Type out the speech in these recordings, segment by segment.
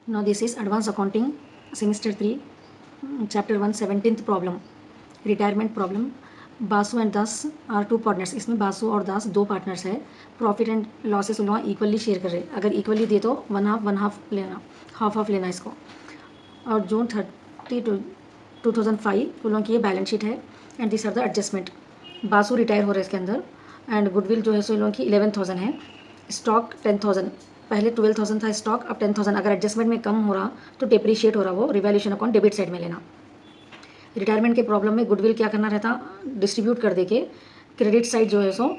Now this is Advanced Accounting Semester 3 Chapter 1 17th Problem Retirement Problem. Basu and Das are two partners. इसमें बासु और दास दो partners है. Profit and losses उन लोग equally share कर रहे हैं. अगर इक्वली दे तो वन हाफ लेना, हाफ लेना इसको. और जून 30 2005 उन लोगों की ये बैलेंस शीट है. And this are the adjustment. Basu retire हो रहा है इसके अंदर. एंड गुडविल जो है सो इन लोगों की 11,000 है. स्टॉक 10,000. पहले 12,000 था स्टॉक, अब 10,000. अगर एडजस्टमेंट में कम हो रहा तो डिप्रिशिएट हो रहा, वो रिवैल्यूएशन अकाउंट डेबिट साइड में लेना. रिटायरमेंट के प्रॉब्लम में गुडविल क्या करना रहता, डिस्ट्रीब्यूट कर दे के क्रेडिट साइड जो है सो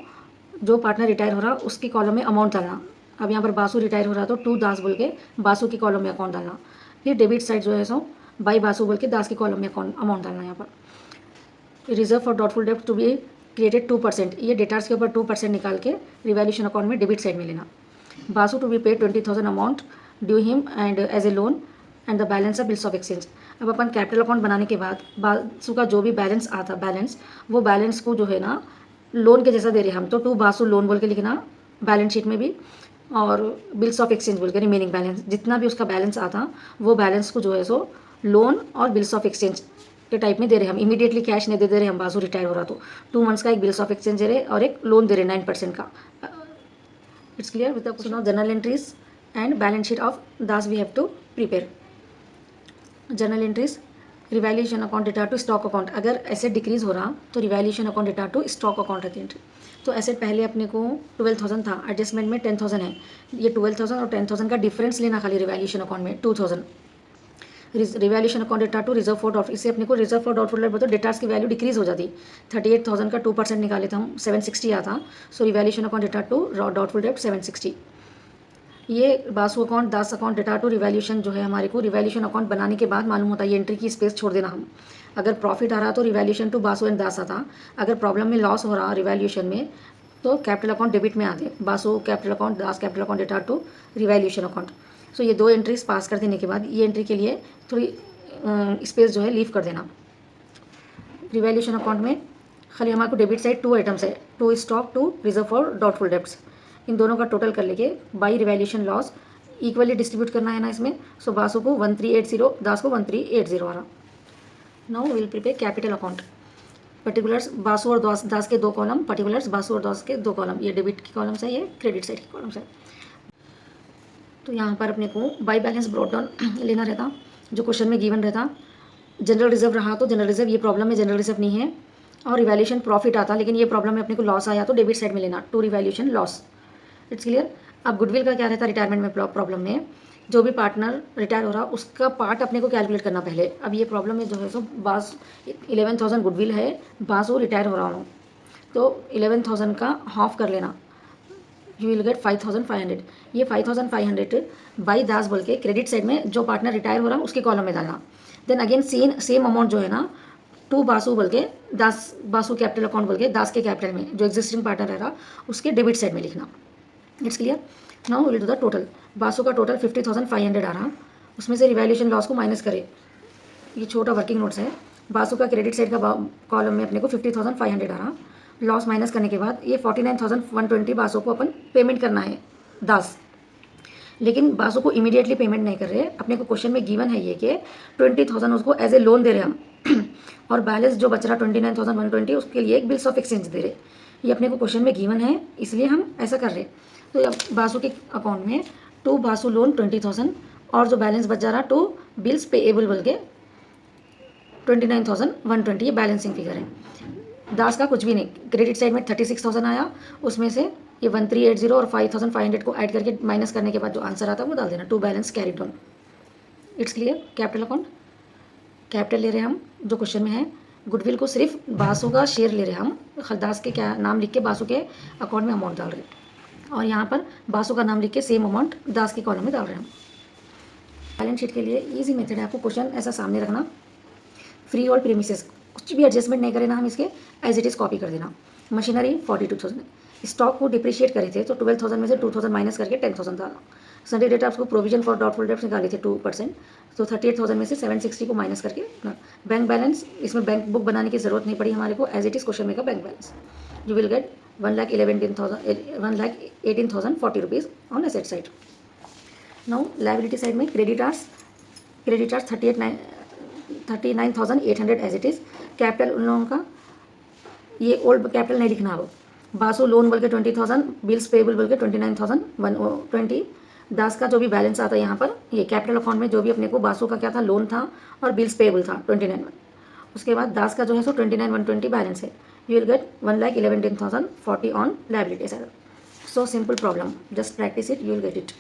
जो पार्टनर रिटायर हो रहा उसकी कॉलम में अमाउंट डालना. अब यहाँ पर बासु रिटायर हो रहा तो टू दास बोल के बासु की कॉलम में अकाउंट डालना. फिर डेबिट साइड जो है सो बाई बासु बोल के दास की कॉलम में अकाउंट अमाउंट डालना. यहाँ पर रिजर्व फॉर डाउटफुल डेब्ट टू बी क्रिएटेड 2%. ये डेटार्स के ऊपर 2% निकाल के रिवैल्यूएशन अकाउंट में डेबिट साइड में लेना. Basu to be paid 20,000 amount due him and as a loan and the balance of bills of exchange. अब अपन कैपिटल अकाउंट बनाने के बाद बासु का जो भी बैलेंस आता बैलेंस, वो बैलेंस को जो है ना लोन के जैसा दे रहे हम, तो टू बासु लोन बोल के लिखना बैलेंस शीट में भी. और बिल्स ऑफ एक्सचेंज बोल के रिमेनिंग बैलेंस जितना भी उसका बैलेंस आता वो बैलेंस को जो है सो लोन और बिल्स ऑफ एक्सचेंज के टाइप में दे रहे हम. इमीडिएटली कैश नहीं दे रहे हम. बासु रिटायर हो रहा तो 2 मंथ्स का एक बिल्स ऑफ एक्सचेंज दे रहे और एक लोन दे रहे 9% का. It's clear. With the question of general entries and balance sheet of Das we have to prepare. General entries revaluation account data to stock account. अगर एसेट डिक्रीज हो रहा तो revaluation account data to stock account रहती entry. तो asset पहले अपने को 12,000 था, एडजस्टमेंट में 10,000 है. ये 12,000 और 10,000 का डिफरेंस लेना खाली रिवैल्यूएशन अकाउंट में 2,000. Revaluation account data to reserve for doubtful. इससे अपने को रिजर्व फॉर डाउटफुल डेट तो डेटार्स की वैल्यू डिक्रीज हो जाती. 38,000 का 2% निकाले थे हम, 760 आता. So revaluation account data to doubtful debt 760. ये Basu account Das account data to revaluation जो है हमारे को रिवैल्यूएशन अकाउंट बनाने के बाद मालूम होता है. ये एंट्री की स्पेस छोड़ देना हम. अगर प्रॉफिट आ रहा तो रिवैल्यूएशन टू बासु एंड दास आता. अगर प्रॉब्लम में लॉस हो रहा रिवैल्यूएशन में तो कैपिटल अकाउंट डेबिट में आते. Basu capital account Das capital account data to revaluation account. So ये दो एंट्रीज पास कर देने के बाद ये एंट्री के लिए थोड़ी स्पेस जो है लीव कर देना. रिवैल्यूएशन अकाउंट में खाली हमारे को डेबिट साइड 2 आइटम्स है, to stock to reserve for doubtful debts. इन दोनों का टोटल कर लेके by revaluation loss equally distribute करना है ना इसमें. सो बासु को 1380, दास को 1380 आ रहा. Now will prepare capital account. Particulars Basu और दास के 2 कॉलम, पर्टिकुलर्स बासु और दास के 2 कॉलम. ये डेबिट की कॉलम्स है, ये क्रेडिट साइड की कॉलम्स है. तो यहाँ पर अपने को बाई बैलेंस ब्रॉट डाउन लेना रहता जो क्वेश्चन में गिवन रहता. जनरल रिजर्व रहा तो जनरल रिजर्व, ये प्रॉब्लम में जनरल रिजर्व नहीं है. और रिवैल्यूएशन प्रॉफिट आता, लेकिन ये प्रॉब्लम में अपने को लॉस आया तो डेबिट साइड में लेना to revaluation loss. It's clear. अब गुडविल का क्या रहता है रिटायरमेंट में प्रॉब्लम में, जो भी पार्टनर रिटायर हो रहा उसका पार्ट अपने को कैलकुलेट करना पहले. अब ये प्रॉब्लम में जो है सो 11,000 गुडविल है, बासु रिटायर हो रहा हूँ तो 11,000 का हाफ कर लेना. You will gate 5,500. ये 5,500 बाई दास बोल के क्रेडिट साइड में जो पार्टनर रिटायर हो रहा उसके कॉलम में डालना. देन अगेन सेम अमाउंट जो है ना टू बासु बोल के दास बासु कैपिटल अकाउंट बोल के दास के कैपिटल में जो एग्जिस्टिंग पार्टनर रह रहा उसके डेबिट साइड में लिखना. It's clear. Now will do the total. Basu का टोटल 50,500 आ रहा, उसमें से रिवैल्यूएशन लॉस को माइनस करे. ये छोटा वर्किंग नोट्स है. बासु का क्रेडिट साइड का कॉलम में अपने को 50,500 आ रहा. लॉस माइनस करने के बाद ये 49,120 बासु को अपन पेमेंट करना है दास. लेकिन बासु को इमीडिएटली पेमेंट नहीं कर रहे. अपने को क्वेश्चन में गिवन है ये कि 20,000 उसको एज ए लोन दे रहे हम और बैलेंस जो बच रहा 29,120 उसके लिए एक बिल्स ऑफ एक्सचेंज दे रहे. ये अपने को क्वेश्चन में गिवन है, इसलिए हम ऐसा कर रहे. तो अब बासु के अकाउंट में टू बासु लोन 20,000 और जो बैलेंस बच जा रहा टू बिल्स पेएबल बोल के 29,120. ये बैलेंसिंग फिगर है. दास का कुछ भी नहीं. क्रेडिट साइड में 36,000 आया, उसमें से ये 1380 और 5,500 को ऐड करके माइनस करने के बाद जो आंसर आता है वो डाल देना. To balance carry down. It's clear. Capital account capital ले रहे हैं हम जो क्वेश्चन में है. गुडविल को सिर्फ बासु का शेयर ले रहे हैं हम. दास के क्या नाम लिख के बासु के अकाउंट में अमाउंट डाल रहे हैं और यहाँ पर बासु का नाम लिख के सेम अमाउंट दास के कॉलम में डाल रहे हैं हम. बैलेंस शीट के लिए इजी मेथड है. आपको क्वेश्चन ऐसा सामने रखना. फ्री और प्रीमिसेस कुछ भी एडजस्टमेंट नहीं करें ना हम, इसके एज इट इज़ कॉपी कर देना. मशीनरी 42,000. स्टॉक को डिप्रिशिएट करे थे तो 12,000 में से 2,000 माइनस करके 10,000 डाला. सन्डे डेटा आपको प्रोविजन फॉर डाउटफुल डेब्ट्स निकाले थे 2%. तो 38,000 में से 760 को माइनस करके बैंक बैलेंस. इसमें बैंक बुक बनाने की जरूरत नहीं पड़ी हमारे को, एज इट इज़ क्वेश्चन में का bank balance. You will get 1,18,040 rupees on asset side. Now liability side में creditors 39,800 as it is. Capital उन लोगों का ये ओल्ड कैपिटल नहीं लिखना अब। बासु लोन बोल के 20,000, बिल्स पेबल बोल के 29,120। दास का जो भी बैलेंस आता है यहाँ पर, ये कैपिटल अकाउंट में जो भी अपने को बासु का क्या था, लोन था और बिल्स पेबल था 29। उसके बाद दास का जो है सो 29,120 बैलेंस है। You will gate 1,11,10,040 on liability side. So simple problem, just practice it, you will get it.